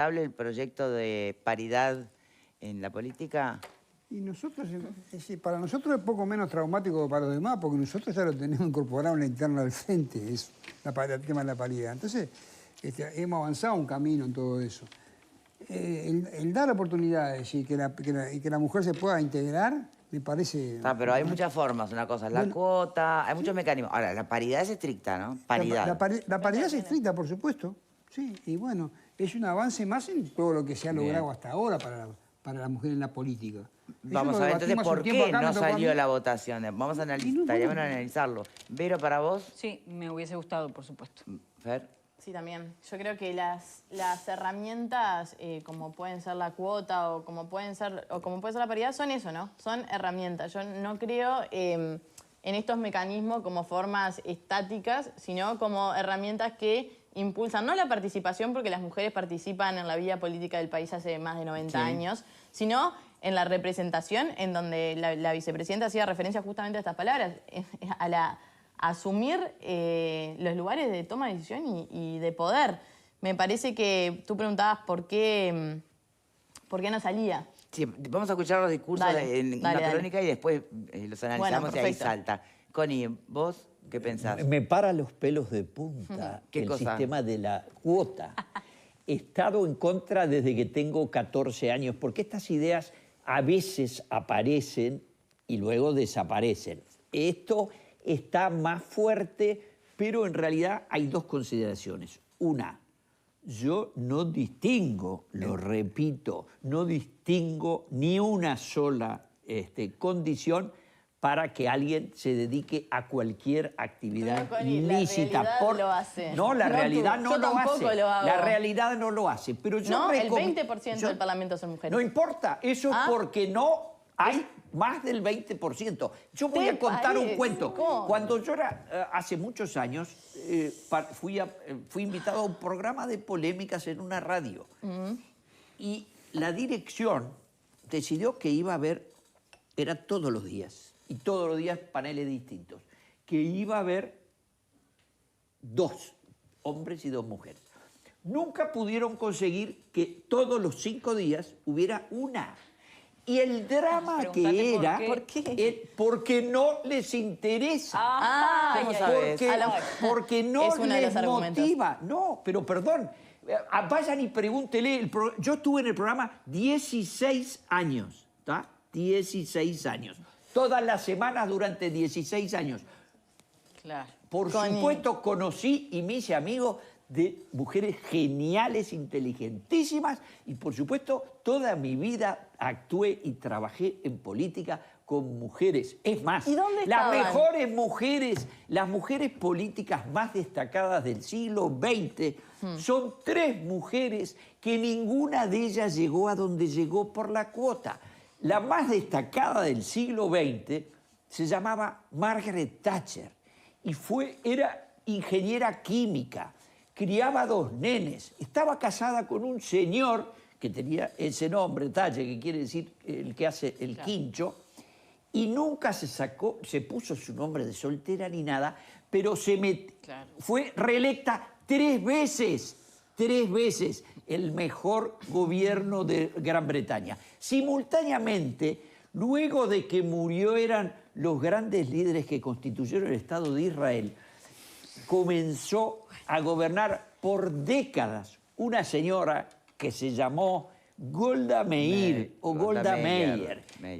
¿Hable el proyecto de paridad en la política? Y nosotros, para nosotros es poco menos traumático que para los demás, porque nosotros ya lo tenemos incorporado en la interna del frente, es el tema de la paridad. Entonces, hemos avanzado un camino en todo eso. El dar oportunidades y que la mujer se pueda integrar, me parece... Pero hay muchas formas, una cosa es la cuota, hay muchos mecanismos. Ahora, la paridad es estricta, ¿no? Paridad. La paridad es estricta, por supuesto, sí, y bueno, es un avance más en todo lo que se ha logrado hasta ahora para la mujer en la política. Vamos a ver entonces por qué no salió la votación. Vamos a analizarlo. Vero, ¿para vos? Sí, me hubiese gustado, por supuesto. Fer. Sí, también. Yo creo que las herramientas, como pueden ser la cuota o como puede ser la paridad, son eso, ¿no? Son herramientas. Yo no creo en estos mecanismos como formas estáticas, sino como herramientas que impulsan, no la participación, porque las mujeres participan en la vida política del país hace más de 90 años, sino en la representación, en donde la vicepresidenta hacía referencia justamente a estas palabras, a asumir los lugares de toma de decisión y de poder. Me parece que tú preguntabas por qué no salía. Sí, vamos a escuchar los discursos en una crónica y después los analizamos y ahí salta. Connie, ¿vos qué pensás? Me para los pelos de punta el sistema de la cuota. He estado en contra desde que tengo 14 años, porque estas ideas a veces aparecen y luego desaparecen. Esto está más fuerte, pero en realidad hay dos consideraciones. Una, yo no distingo, lo repito, no distingo ni una sola condición para que alguien se dedique a cualquier actividad ilícita. La realidad lo hace. No, la realidad no lo hace. La realidad no lo hace. Pero yo no, el 20% del Parlamento son mujeres. No importa, eso porque no hay más del 20%. Yo voy a contar un cuento. Cuando yo era, hace muchos años, fui invitado a un programa de polémicas en una radio. Y la dirección decidió que iba a haber, era todos los días, y todos los días paneles distintos, que iba a haber 2 hombres y 2 mujeres. Nunca pudieron conseguir que todos los 5 días hubiera una. Y el drama que era, porque no les interesa. Porque no les motiva. No, pero perdón, vayan y pregúntele. Yo estuve en el programa 16 años, ¿está? 16 años. Todas las semanas durante 16 años. Claro. Por supuesto, conocí y me hice amigo de mujeres geniales, inteligentísimas, y por supuesto, toda mi vida actué y trabajé en política con mujeres. Es más, las mejores mujeres, las mujeres políticas más destacadas del siglo XX, son 3 mujeres que ninguna de ellas llegó a donde llegó por la cuota. La más destacada del siglo XX se llamaba Margaret Thatcher y era ingeniera química, criaba 2 nenes, estaba casada con un señor que tenía ese nombre, Thatcher, que quiere decir el que hace el quincho, y nunca se puso su nombre de soltera ni nada, pero fue reelecta 3 veces. 3 veces el mejor gobierno de Gran Bretaña. Simultáneamente, luego de que murieran los grandes líderes que constituyeron el Estado de Israel, comenzó a gobernar por décadas una señora que se llamó Golda Meir,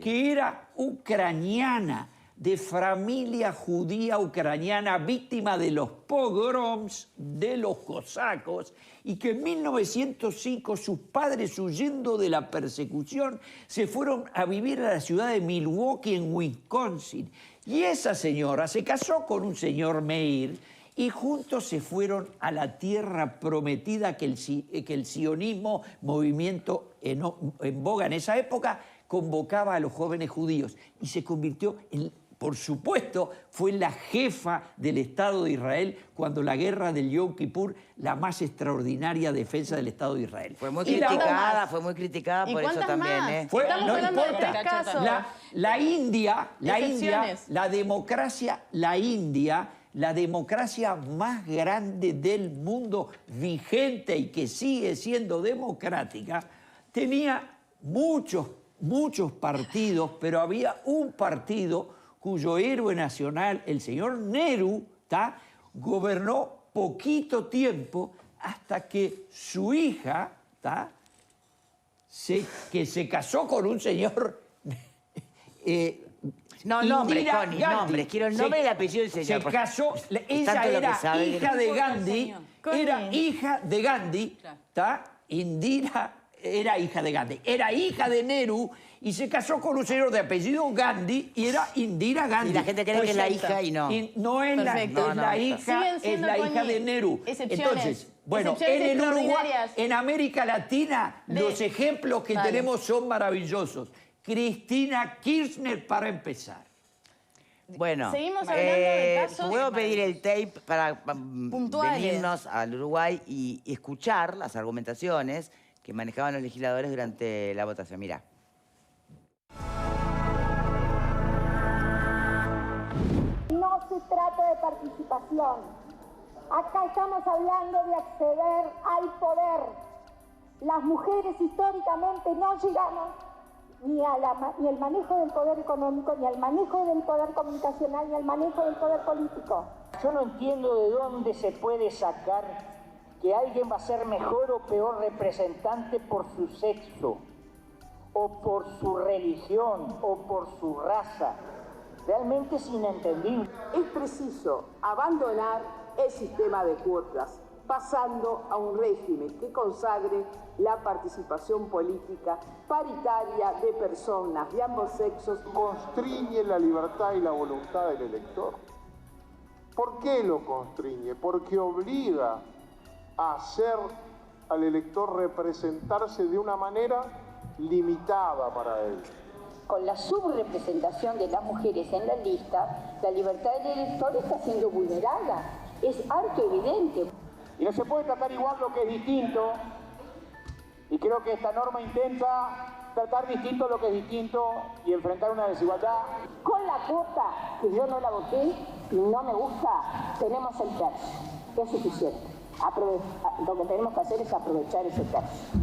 que era ucraniana, de familia judía ucraniana, víctima de los pogroms de los cosacos, y que en 1905 sus padres, huyendo de la persecución, se fueron a vivir a la ciudad de Milwaukee, en Wisconsin. Y esa señora se casó con un señor Meir, y juntos se fueron a la tierra prometida que el sionismo, movimiento en boga en esa época, convocaba a los jóvenes judíos, y se convirtió por supuesto, fue la jefa del Estado de Israel cuando la guerra del Yom Kippur, la más extraordinaria defensa del Estado de Israel. Fue muy criticada por eso también. No importa. La India, la democracia, la India la democracia más grande del mundo, vigente y que sigue siendo democrática, tenía muchos partidos, pero había un partido cuyo héroe nacional, el señor Nehru, gobernó poquito tiempo hasta que su hija, que se casó con un señor... no, nombre, Connie, nombre. Quiero el nombre y el apellido del señor. Se casó, ella era hija de Gandhi, Indira era hija de Gandhi, era hija de Nehru y se casó con un señor de apellido Gandhi y era Indira Gandhi. Y la gente cree que es la hija y no. No es la hija, es la hija de Nehru. Entonces, bueno, en el Uruguay, en América Latina, los ejemplos que tenemos son maravillosos. Cristina Kirchner para empezar. Bueno, seguimos hablando de casos. puedo pedir el tape para venirnos al Uruguay y escuchar las argumentaciones que manejaban los legisladores durante la votación. Mirá. No se trata de participación. Acá estamos hablando de acceder al poder. Las mujeres históricamente no llegamos ni al manejo del poder económico, ni al manejo del poder comunicacional, ni al manejo del poder político. Yo no entiendo de dónde se puede sacar que alguien va a ser mejor o peor representante por su sexo, o por su religión, o por su raza. Realmente es inentendible. Es preciso abandonar el sistema de cuotas, pasando a un régimen que consagre la participación política paritaria de personas de ambos sexos. Constriñe la libertad y la voluntad del elector. ¿Por qué lo constriñe? Porque obliga a hacer al elector representarse de una manera limitada para él. Con la subrepresentación de las mujeres en la lista, la libertad del elector está siendo vulnerada. Es harto evidente. Y no se puede tratar igual lo que es distinto. Y creo que esta norma intenta tratar distinto lo que es distinto y enfrentar una desigualdad. Con la cuota, que yo no la voté y no me gusta, tenemos el tercio. Es suficiente. Lo que tenemos que hacer es aprovechar ese tercio.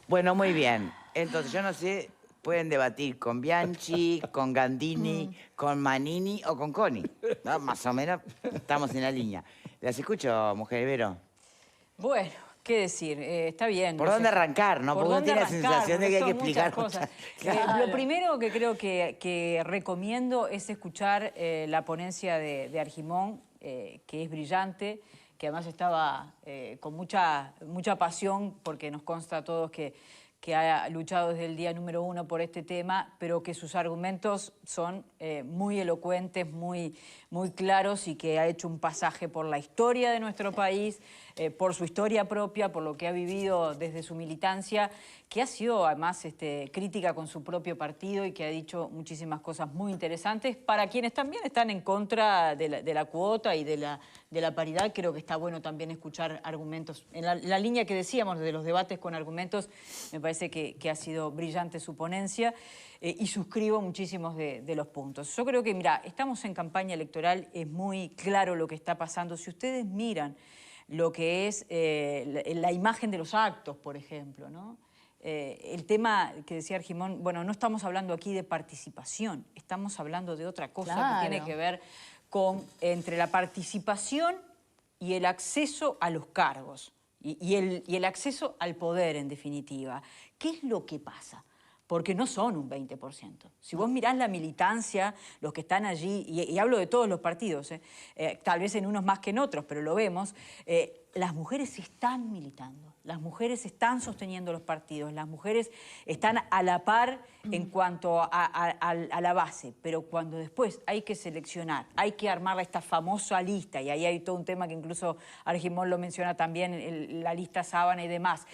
Bueno, muy bien. Entonces, yo no sé, pueden debatir con Bianchi, con Gandini, con Manini o con Connie. ¿No? Más o menos estamos en la línea. Las escucho, mujer Vero. Bueno, qué decir, está bien. ¿Por dónde arrancar, no? Porque uno tiene la sensación de que hay que explicar cosas. Claro. Lo primero que creo que recomiendo es escuchar la ponencia de Argimón, que es brillante, que además estaba con mucha pasión, porque nos consta a todos que ha luchado desde el día número 1 por este tema, pero que sus argumentos son muy elocuentes, muy claros y que ha hecho un pasaje por la historia de nuestro país, por su historia propia, por lo que ha vivido desde su militancia, que ha sido además crítica con su propio partido y que ha dicho muchísimas cosas muy interesantes. Para quienes también están en contra de la cuota y de la paridad, creo que está bueno también escuchar argumentos. En la línea que decíamos de los debates con argumentos, me parece que ha sido brillante su ponencia y suscribo muchísimos de los puntos. Yo creo que, mira, estamos en campaña electoral, es muy claro lo que está pasando. Si ustedes miran lo que es la imagen de los actos, por ejemplo, ¿no? El tema que decía Argimón, bueno, no estamos hablando aquí de participación, estamos hablando de otra cosa que tiene que ver con entre la participación y el acceso a los cargos y el acceso al poder, en definitiva. ¿Qué es lo que pasa? Porque no son un 20%. Si vos mirás la militancia, los que están allí, y hablo de todos los partidos, tal vez en unos más que en otros, pero lo vemos, las mujeres están militando, las mujeres están sosteniendo los partidos, las mujeres están a la par en cuanto a la base, pero cuando después hay que seleccionar, hay que armar esta famosa lista, y ahí hay todo un tema que incluso Argimón lo menciona también, la lista sábana y demás,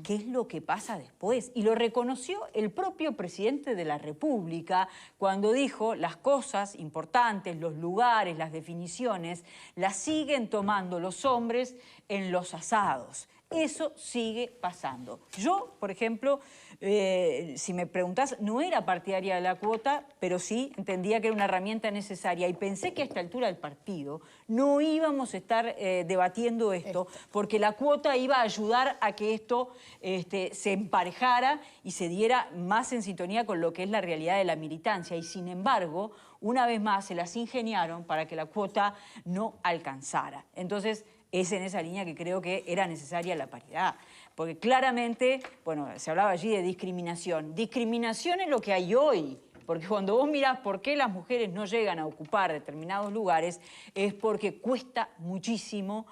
¿qué es lo que pasa después? Y lo reconoció el propio presidente de la República cuando dijo las cosas importantes, los lugares, las definiciones, las siguen tomando los hombres en los asados, Eso sigue pasando. Yo, por ejemplo, si me preguntás, no era partidaria de la cuota, pero sí entendía que era una herramienta necesaria y pensé que a esta altura del partido no íbamos a estar debatiendo esto, porque la cuota iba a ayudar a que esto se emparejara y se diera más en sintonía con lo que es la realidad de la militancia. Y sin embargo, una vez más se las ingeniaron para que la cuota no alcanzara. Entonces, es en esa línea que creo que era necesaria la paridad. Porque claramente, bueno, se hablaba allí de discriminación. Discriminación es lo que hay hoy. Porque cuando vos mirás por qué las mujeres no llegan a ocupar determinados lugares, es porque cuesta muchísimo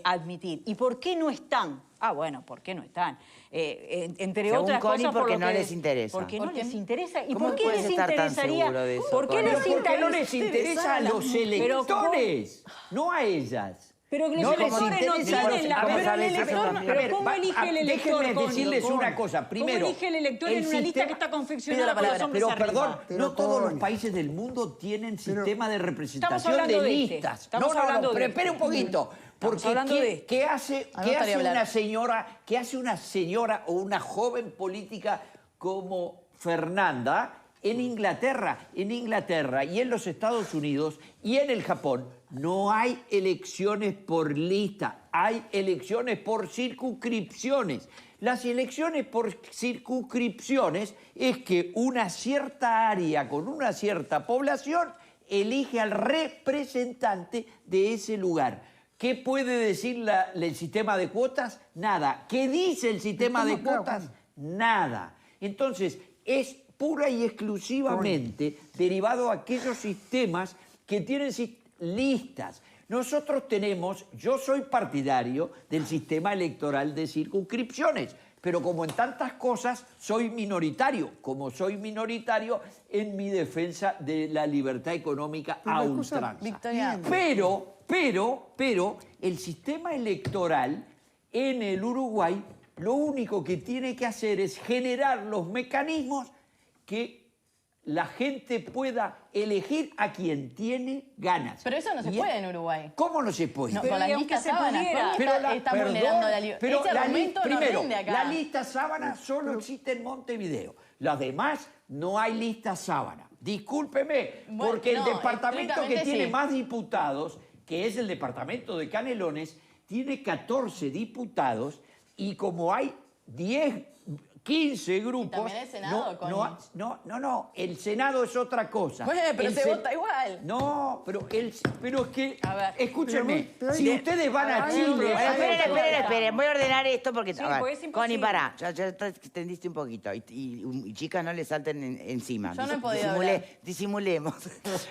admitir. ¿Y por qué no están? Ah, bueno, ¿por qué no están? Entre Según otras Connie, cosas... porque no les interesa. Porque no les interesa. ¿Y ¿Cómo por qué puedes les estar tan interesaría? seguro de eso, ¿Por qué Connie? les Porque no les interesa a los Pero ¿cómo? electores, no a ellas. Pero que los No les electores no interesa tienen la... ¿cómo Pero el sabes eso elector, también? pero ¿cómo elige el elector? Déjenme decirles Connie? una cosa. Primero, ¿Cómo elige el elector en una lista que está confeccionada por los hombres pero arriba? perdón, Pero, no todos los Connie. países del mundo tienen sistema de representación Estamos hablando de de este. listas. Estamos hablando pero de espere un este. poquito. Porque hablando de este. ¿qué hace me gustaría hablar. qué hace una señora o una joven política como Fernanda en Inglaterra? En Inglaterra y en los Estados Unidos y en el Japón no hay elecciones por lista, hay elecciones por circunscripciones. Las elecciones por circunscripciones es que una cierta área con una cierta población elige al representante de ese lugar. ¿Qué puede decir el sistema de cuotas? Nada. ¿Qué dice el sistema de cuotas? Nada. Entonces, es pura y exclusivamente derivado a aquellos sistemas que tienen listas. Nosotros tenemos, yo soy partidario del sistema electoral de circunscripciones, pero como en tantas cosas soy minoritario, como soy minoritario en mi defensa de la libertad económica a ultranza. Victoria. Pero el sistema electoral en el Uruguay lo único que tiene que hacer es generar los mecanismos que la gente pueda elegir a quien tiene ganas. Pero eso no se puede en Uruguay. ¿Cómo no se puede? No, Pero con la y aunque lista se sábana. pudiera. Connie está vulnerando la libertad. Pero Ese argumento no primero, rinde acá. la lista sábana solo existe en Montevideo. Las demás no hay lista sábana. Discúlpeme, Bueno, porque el no, departamento que estrictamente tiene sí. más diputados, que es el departamento de Canelones, tiene 14 diputados y como hay 15 grupos... también el Senado, Connie. No, el Senado es otra cosa. Bueno, pero El se Sen- vota igual. No, pero es que... A ver. Escúchenme, Pero si ustedes van a Chile... Bueno, esperen. Voy a ordenar esto porque... Sí, a ver, porque es imposible. Connie, pará. Ya te extendiste un poquito. Y chicas, no le salten encima. Yo no he podido hablar. Disimulemos.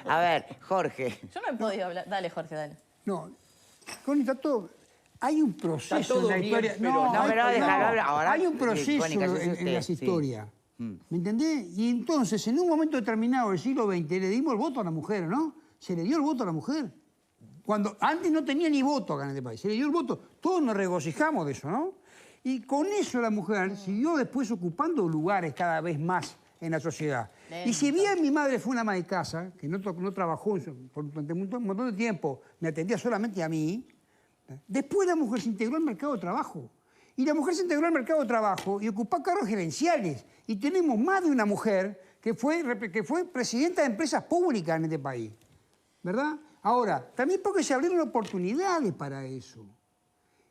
A ver, Jorge. Yo no he podido hablar. Dale, Jorge, dale. No, Connie, está todo... Hay un proceso Está todo en la bien, historia. pero- No, pero déjalo hablar. Ahora, hay un proceso Connie, cállese en usted, las sí. historias. ¿Me entendés? Y entonces, en un momento determinado del siglo XX, le dimos el voto a la mujer, ¿no? Se le dio el voto a la mujer. Cuando antes no tenía ni voto acá en este país. Se le dio el voto. Todos nos regocijamos de eso, ¿no? Y con eso la mujer siguió después ocupando lugares cada vez más en la sociedad. Y si bien mi madre fue una ama de casa, que no trabajó durante un montón de tiempo, me atendía solamente a mí, después la mujer se integró al mercado de trabajo. Y la mujer se integró al mercado de trabajo y ocupó cargos gerenciales. Y tenemos más de una mujer que fue presidenta de empresas públicas en este país. ¿Verdad? Ahora, también porque se abrieron oportunidades para eso.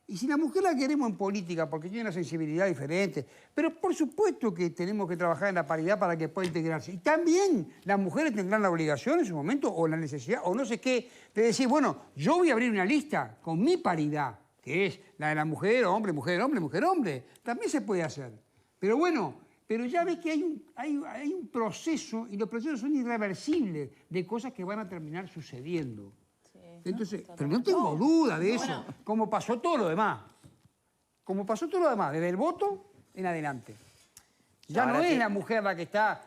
Y si la mujer la queremos en política porque tiene una sensibilidad diferente, pero por supuesto que tenemos que trabajar en la paridad para que pueda integrarse. Y también las mujeres tendrán la obligación en su momento, o la necesidad, o no sé qué, de decir, bueno, yo voy a abrir una lista con mi paridad, que es la de la mujer, hombre, mujer, hombre, mujer, hombre. También se puede hacer. Pero bueno, pero ya ves que hay un proceso, y los procesos son irreversibles, de cosas que van a terminar sucediendo. Entonces, pero no tengo duda de eso, como pasó todo lo demás. Como pasó todo lo demás, desde el voto en adelante. Ya Ahora no es sí. la mujer la que está...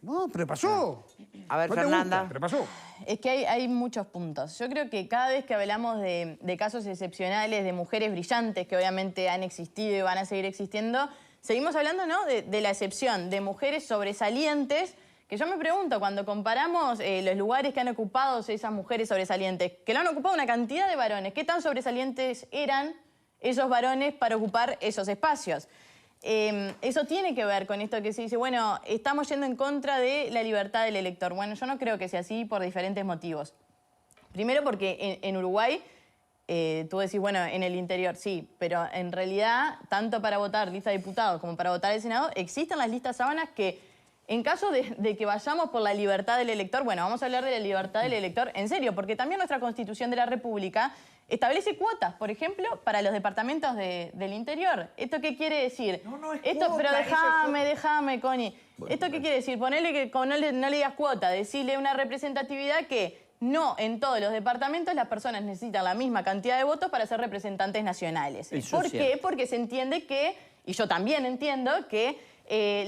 No, pero pasó. A ver, No te Fernanda. gusta, pero pasó. Es que hay muchos puntos. Yo creo que cada vez que hablamos de casos excepcionales, de mujeres brillantes que obviamente han existido y van a seguir existiendo, seguimos hablando, ¿no?, de la excepción, de mujeres sobresalientes, que yo me pregunto, cuando comparamos los lugares que han ocupado esas mujeres sobresalientes, que lo han ocupado una cantidad de varones, ¿qué tan sobresalientes eran esos varones para ocupar esos espacios. Eso tiene que ver con esto que se dice, bueno, estamos yendo en contra de la libertad del elector. Bueno, yo no creo que sea así por diferentes motivos. Primero porque en Uruguay, tú decís, bueno, en el interior sí, pero en realidad, tanto para votar lista de diputados como para votar el Senado, existen las listas sábanas que, en caso de que vayamos por la libertad del elector, bueno, vamos a hablar de la libertad del elector en serio, porque también nuestra Constitución de la República establece cuotas, por ejemplo, para los departamentos del interior. ¿Esto qué quiere decir? No es esto, cuota, pero eso déjame, Connie. Bueno, ¿Esto qué quiere decir? Ponerle que no le digas cuota, decirle una representatividad que no en todos los departamentos las personas necesitan la misma cantidad de votos para ser representantes nacionales. Eso ¿Por es qué? cierto. Porque se entiende que, y yo también entiendo, que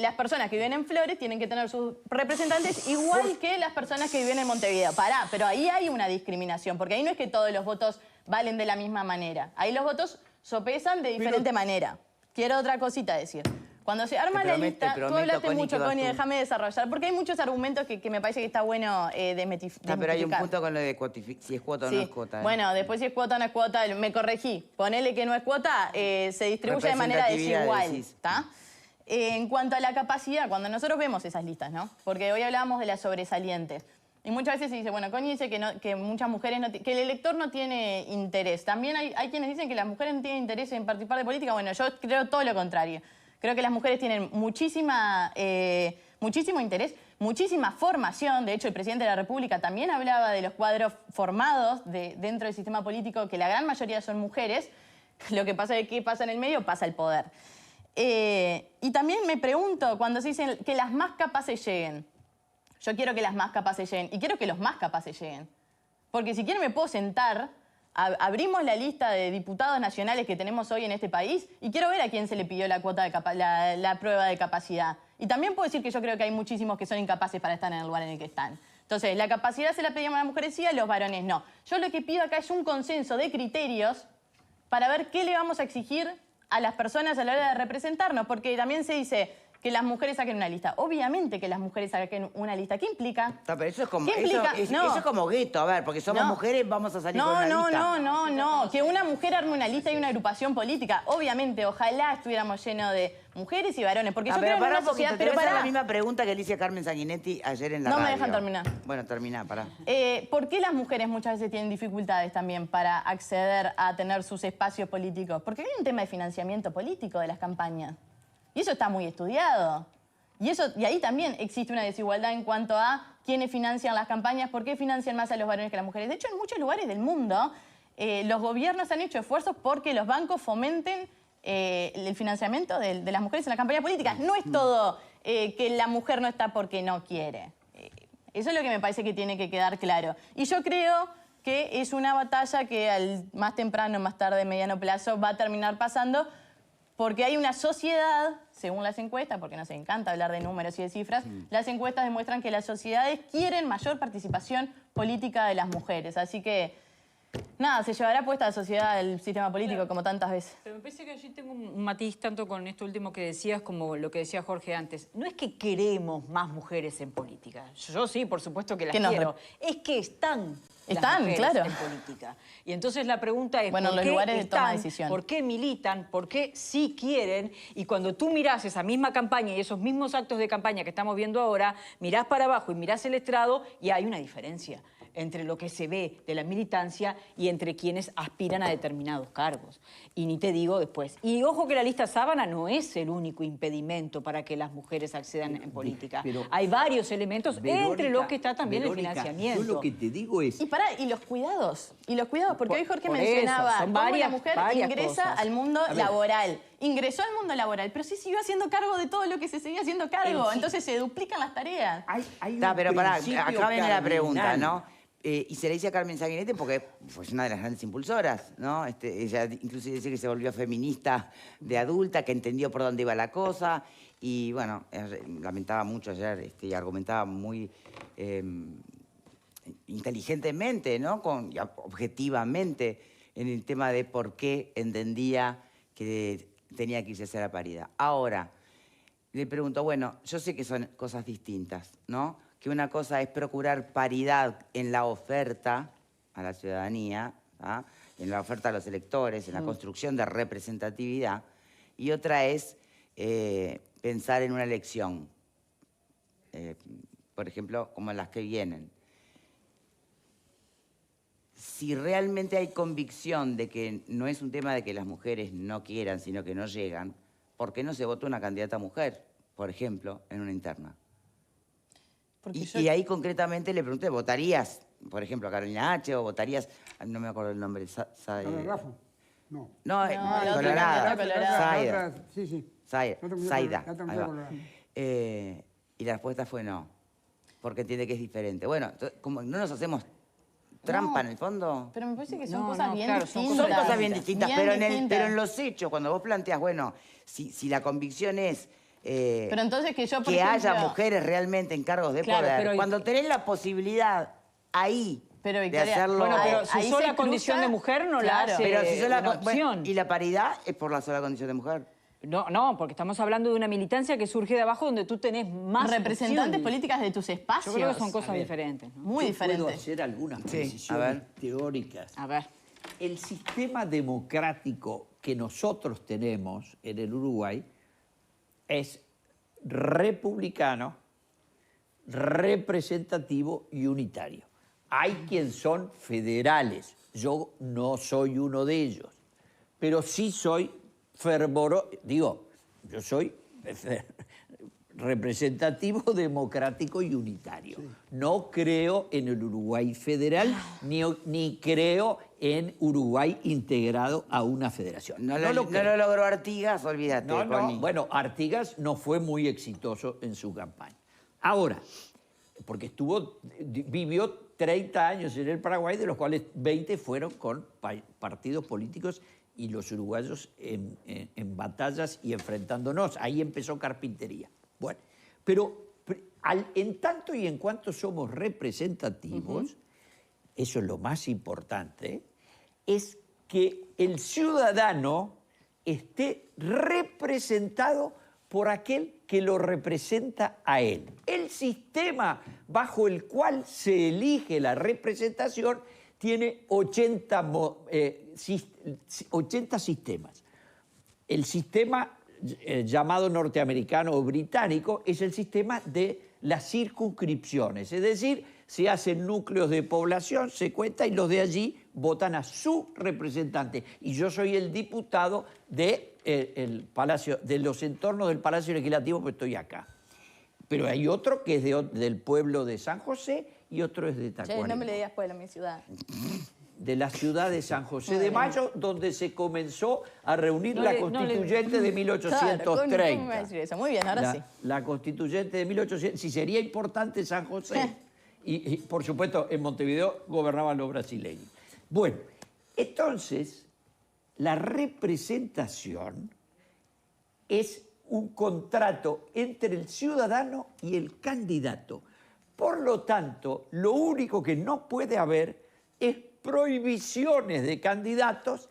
las personas que viven en Flores tienen que tener sus representantes igual que las personas que viven en Montevideo. Pero ahí hay una discriminación, porque ahí no es que todos los votos valen de la misma manera. Ahí los votos sopesan de diferente manera. Quiero otra cosita decir. Cuando se arma la lista, tú hablaste mucho, Connie, déjame desarrollar, porque hay muchos argumentos que me parece que está bueno desmitificar. Pero hay un punto con lo de si es cuota o no es cuota. Bueno, después si es cuota o no es cuota, me corregí. Ponele que no es cuota, se distribuye de manera desigual. ¿Está? En cuanto a la capacidad, cuando nosotros vemos esas listas, ¿no? Porque hoy hablábamos de las sobresalientes. Y muchas veces se dice, bueno, Connie dice que muchas mujeres, que el elector no tiene interés. También hay quienes dicen que las mujeres no tienen interés en participar de política. Bueno, yo creo todo lo contrario. Creo que las mujeres tienen muchísimo interés, muchísima formación. De hecho, el presidente de la República también hablaba de los cuadros formados dentro del sistema político, que la gran mayoría son mujeres. Lo que pasa es que pasa en el medio, pasa el poder. Y también me pregunto, cuando se dicen que las más capaces lleguen, yo quiero que las más capaces lleguen y quiero que los más capaces lleguen. Porque si quieren me puedo sentar, abrimos la lista de diputados nacionales que tenemos hoy en este país y quiero ver a quién se le pidió la cuota de la prueba de capacidad. Y también puedo decir que yo creo que hay muchísimos que son incapaces para estar en el lugar en el que están. Entonces, la capacidad se la pedimos a las mujeres sí, a los varones no. Yo lo que pido acá es un consenso de criterios para ver qué le vamos a exigir a las personas a la hora de representarnos, porque también se dice que las mujeres saquen una lista. Obviamente que las mujeres saquen una lista. ¿Qué implica? Pero eso es como, ¿Qué implica? eso es como gueto, a ver, porque somos mujeres, vamos a salir con una lista. No. Que una mujer arme una lista y una agrupación política. Obviamente, ojalá estuviéramos llenos de mujeres y varones, porque yo creo en una sociedad... Pero para la misma pregunta que le hice a Carmen Sanguinetti ayer en la radio. No me dejan terminar. Bueno, terminá, pará. ¿Por qué las mujeres muchas veces tienen dificultades también para acceder a tener sus espacios políticos? Porque hay un tema de financiamiento político de las campañas. Y eso está muy estudiado. Y ahí también existe una desigualdad en cuanto a quiénes financian las campañas, por qué financian más a los varones que a las mujeres. De hecho, en muchos lugares del mundo, los gobiernos han hecho esfuerzos porque los bancos fomenten el financiamiento de las mujeres en la campaña política. No es todo que la mujer no está porque no quiere. Eso es lo que me parece que tiene que quedar claro. Y yo creo que es una batalla que al más temprano, más tarde, mediano plazo, va a terminar pasando, porque hay una sociedad, según las encuestas, porque nos encanta hablar de números y de cifras, las encuestas demuestran que las sociedades quieren mayor participación política de las mujeres. Así que, nada, se llevará puesta la sociedad el sistema político como tantas veces. Pero me parece que allí tengo un matiz tanto con esto último que decías como lo que decía Jorge antes. No es que queremos más mujeres en política. Yo sí, por supuesto que las quiero. Es que están las mujeres claro, en política. Y entonces la pregunta es, bueno, ¿por los qué lugares de toma de están? decisión. ¿Por qué militan? ¿Por qué sí quieren? Y cuando tú mirás esa misma campaña y esos mismos actos de campaña que estamos viendo ahora, mirás para abajo y mirás el estrado y hay una diferencia entre lo que se ve de la militancia y entre quienes aspiran a determinados cargos. Y ni te digo después. Y ojo que la lista sábana no es el único impedimento para que las mujeres accedan en política. Hay varios elementos, entre los que está también el financiamiento. Yo lo que te digo es... Y los cuidados, porque hoy Jorge mencionaba cómo la mujer ingresa al mundo laboral. Ingresó al mundo laboral, pero sí siguió haciendo cargo de todo lo que se seguía haciendo cargo. Entonces se duplican las tareas. Pero pará, acá viene la pregunta, ¿no? Y se le dice a Carmen Sanguinetti porque fue una de las grandes impulsoras, ¿no? Ella inclusive dice que se volvió feminista de adulta, que entendió por dónde iba la cosa. Y bueno, lamentaba mucho ayer y argumentaba muy inteligentemente, ¿no? Objetivamente en el tema de por qué entendía que tenía que irse a hacer la paridad. Ahora, le pregunto, bueno, yo sé que son cosas distintas, ¿no? Que una cosa es procurar paridad en la oferta a la ciudadanía, ¿ah? En la oferta a los electores, en la construcción de representatividad, y otra es pensar en una elección, por ejemplo, como las que vienen. Si realmente hay convicción de que no es un tema de que las mujeres no quieran, sino que no llegan, ¿por qué no se vota una candidata mujer, por ejemplo, en una interna? Y ahí concretamente le pregunté, ¿votarías, por ejemplo, a Carolina H. o votarías, no me acuerdo el nombre, Rafa. No. No, la Colorada. otra, Zaida. Sí, sí. Zaida. La otra Ahí va. colorada. Y la respuesta fue no, porque entiende que es diferente. Bueno, como no nos hacemos trampa en el fondo. Pero me parece que son No, cosas no, bien claro, son distintas. Son cosas bien distintas, Bien pero, distintas. pero en los hechos, cuando vos planteas, bueno, si la convicción es Pero entonces que yo, por que haya ejemplo, mujeres realmente en cargos de Claro, poder, pero- cuando tenés la posibilidad ahí Pero, de Victoria, hacerlo... Bueno, pero Ahí su se sola cruza- condición de mujer no la claro. hace Pero si sola una bueno, opción. y la paridad es por la sola condición de mujer. No, porque estamos hablando de una militancia que surge de abajo donde tú tenés más representantes opciones. políticas de tus espacios. Yo creo que son A cosas ver, diferentes, ¿no? muy Yo puedo diferentes. hacer algunas Sí, precisiones a ver. teóricas. A ver. El sistema democrático que nosotros tenemos en el Uruguay es republicano, representativo y unitario. Hay quien son federales. Yo no soy uno de ellos, pero sí soy yo soy representativo, democrático y unitario. No creo en el Uruguay federal, ni creo en Uruguay integrado a una federación. No lo lo creo. logró Artigas, olvídate, No, no. Connie. Bueno, Artigas no fue muy exitoso en su campaña. Ahora, porque vivió 30 años en el Paraguay, de los cuales 20 fueron con partidos políticos y los uruguayos en batallas y enfrentándonos. Ahí empezó Carpintería. Bueno, pero en tanto y en cuanto somos representativos, eso es lo más importante, es que el ciudadano esté representado por aquel que lo representa a él. El sistema bajo el cual se elige la representación tiene 80 sistemas. El sistema llamado norteamericano o británico es el sistema de las circunscripciones, es decir, se hacen núcleos de población, se cuenta y los de allí votan a su representante. Y yo soy el diputado el Palacio, de los entornos del Palacio Legislativo, pues estoy acá. Pero hay otro que es del pueblo de San José y otro es de Tacuarembó. Che, no me le digas pueblo, mi ciudad. De la ciudad de San José de Mayo, donde se comenzó a reunir la constituyente de 1830. Claro, ¿cómo me va a decir eso? Muy bien, ahora sí. La constituyente de 1800, si sería importante San José. Y, por supuesto, en Montevideo gobernaban los brasileños. Bueno, entonces, la representación es un contrato entre el ciudadano y el candidato. Por lo tanto, lo único que no puede haber es prohibiciones de candidatos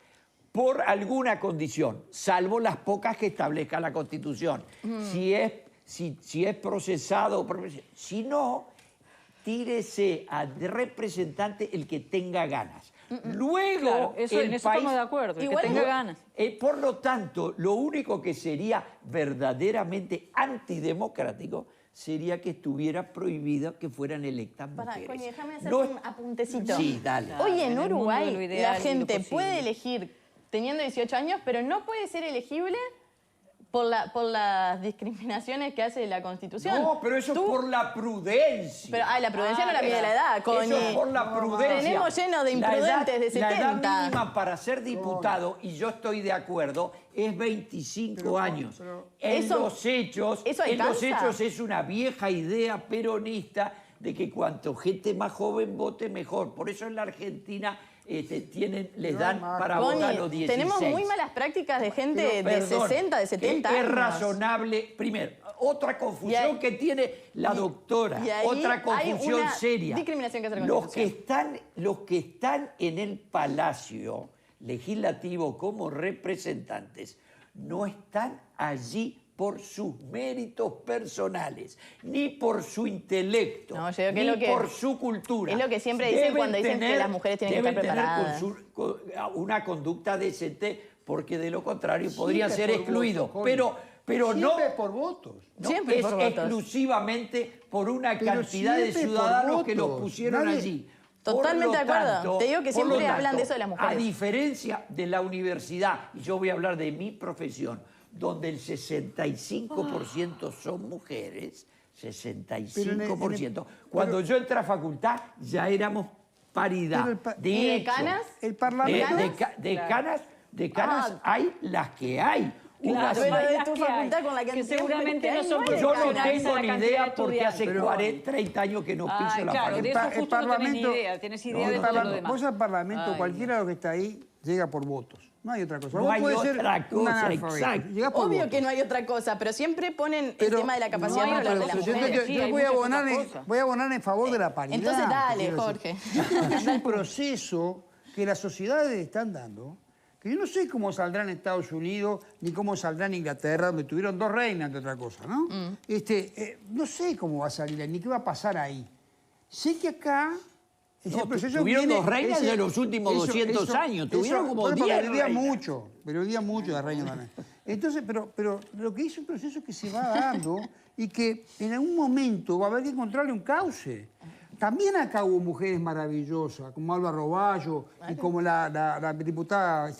por alguna condición, salvo las pocas que establezca la Constitución. Si es procesado, si no, tírese a representante el que tenga ganas. Luego, Claro, eso, en el eso país, estamos de acuerdo, el Igual que tenga ganas. por lo tanto, lo único que sería verdaderamente antidemocrático sería que estuviera prohibido que fueran electas Pará, mujeres. Connie, déjame hacer No- un apuntecito. Sí, dale. Hoy en en el mundo de Uruguay lo ideal la y lo gente posible. puede elegir teniendo 18 años, pero no puede ser elegible por las discriminaciones que hace la Constitución. No, pero eso es por la prudencia. Pero, la prudencia no la mide la edad, Connie. Eso es por la prudencia. Tenemos lleno de imprudentes de 70. La edad mínima para ser diputado, y yo estoy de acuerdo, es 25 años. En Eso- los hechos ¿eso alcanza? es una vieja idea peronista de que cuanto gente más joven vote, mejor. Por eso en la Argentina les dan para Connie, votar a los 16. tenemos muy malas prácticas de gente de Perdón, 60, de 70 es años. razonable. Primero, otra confusión Y ahí- que tiene la doctora, y ahí otra hay confusión una seria. discriminación que hace la los que Constitución. están en el Palacio Legislativo como representantes no están allí por sus méritos personales, ni por su intelecto, No, yo creo que ni es lo que- por su cultura. es lo que siempre dicen cuando dicen que las mujeres tienen que estar deben tener preparadas. una conducta decente, porque de lo contrario podría ser por excluido. votos, pero no, Siempre por votos. no Siempre es por votos. exclusivamente por una Pero cantidad de siempre por ciudadanos que los votos. pusieron Nadie- allí. Totalmente Por de lo acuerdo. tanto- Te digo que por lo siempre hablan de tanto, eso de las mujeres. A diferencia de la universidad, y yo voy a hablar de mi profesión, donde el 65% son mujeres, 65%. Cuando yo entré a facultad ya éramos paridad. Pero el pa- de ¿Y hecho, decanas? El Parlamento... decanas hay las que hay. Unas pero de Las tu que facultad hay, con la que cantidad de seguramente mujeres no que son hay, Yo no proporcionales a tengo la ni cantidad idea de porque hace estudiantes. 40, 30 años que no piso Ay, la claro, de facultad. eso justo no tenés ni idea, tenés idea de el todo lo Parlamento- demás. Vos al Parlamento, Ay, cualquiera de los que está ahí, llega por votos. No hay otra cosa. No Vos hay podés ser otra un cosa, analfabeto. exacto. Llegás por Obvio votos. que no hay otra cosa, pero siempre ponen el Pero- tema de la capacidad no hay para hablar de otra las cosa. mujeres. Sí, yo hay voy a muchas abonar otras en, cosas. voy a abonar en favor de la paridad. Entonces dale, quiero Jorge. decir. Yo creo que es un proceso que las sociedades están dando, que yo no sé cómo saldrá en Estados Unidos ni cómo saldrá en Inglaterra, donde tuvieron 2 reinas, entre otra cosa, ¿no? No sé cómo va a salir ni qué va a pasar ahí. Sé que acá... ese No, proceso tuvieron viene- 2 reinas ese- de los últimos 200 años. Tuvieron como bueno, 10 porque vivía reinas. mucho, pero vivía mucho de reina también. Entonces, pero lo que es un proceso que se va dando y que en algún momento va a haber que encontrarle un cauce. También acá hubo mujeres maravillosas, como Alba Roballo y como la diputada,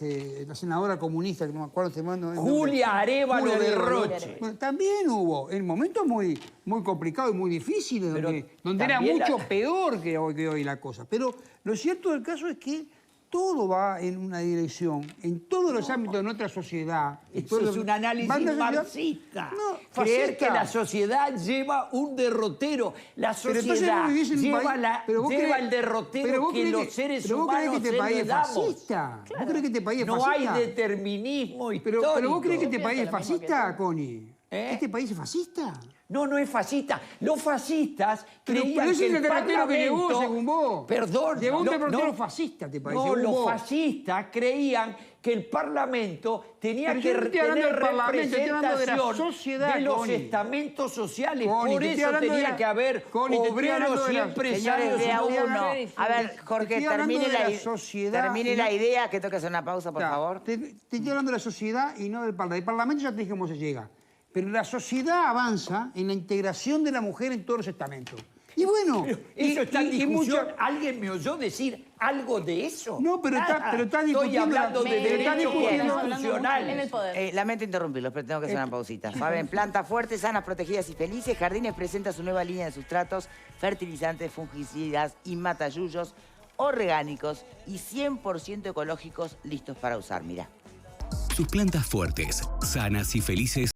la senadora comunista, que no me acuerdo, se llama, Julia Arévalo de Roche. Bueno, también hubo, en momentos muy, muy complicados y muy difíciles, Pero donde era también mucho peor que hoy la cosa. Pero lo cierto del caso es que todo va en una dirección, en todos los ámbitos de nuestra sociedad. Eso es un análisis marxista. No, Creer que fascista. la sociedad lleva un derrotero. La Pero entonces sociedad vos vivís en un lleva, país- pero vos lleva creés- el pero derrotero vos que creés los seres pero vos creés humanos que este país le es damos. fascista. ¿Vos creés que este país es No fascista? hay determinismo histórico. Pero vos creés que este Yo país es pienso lo mismo que fascista, tú. Connie. ¿Eh? ¿Este país es fascista? No, no es fascista. Los fascistas Pero creían ese que es el el derrotero que llegó, Parlamento... según vos. Perdón. Llegó un no, derrotero no. fascista este país, No, según los vos. fascistas creían que el Parlamento tenía Pero que yo no estoy hablando tener del Parlamento, estoy hablando de la representación sociedad, de los Connie. estamentos sociales. Connie, Por te estoy eso hablando de tenía la- que haber Connie, te estoy hablando obreros de y la- empresarios. Señores, de a Estoy uno. hablando- A ver, Jorge, estoy hablando termine de la la, sociedad termine y la no- idea, que toque hacer una pausa, por Claro, favor. Te estoy hablando de la sociedad y no del Parlamento. El Parlamento ya te dije cómo se llega. Pero la sociedad avanza en la integración de la mujer en todos los estamentos. Y bueno... Eso está en y discusión. mucha- ¿Alguien me oyó decir algo de eso? No, pero está- Nada. pero está Estoy discutiendo la- hablando de pero está derechos discutiendo- Estamos hablando mucho constitucionales. en el poder. Lamento interrumpirlos, pero tengo que hacer una pausita. Saben, plantas fuertes, sanas, protegidas y felices. Jardines presenta su nueva línea de sustratos, fertilizantes, fungicidas y matayuyos orgánicos y 100% ecológicos listos para usar. Mirá. Sus plantas fuertes, sanas y felices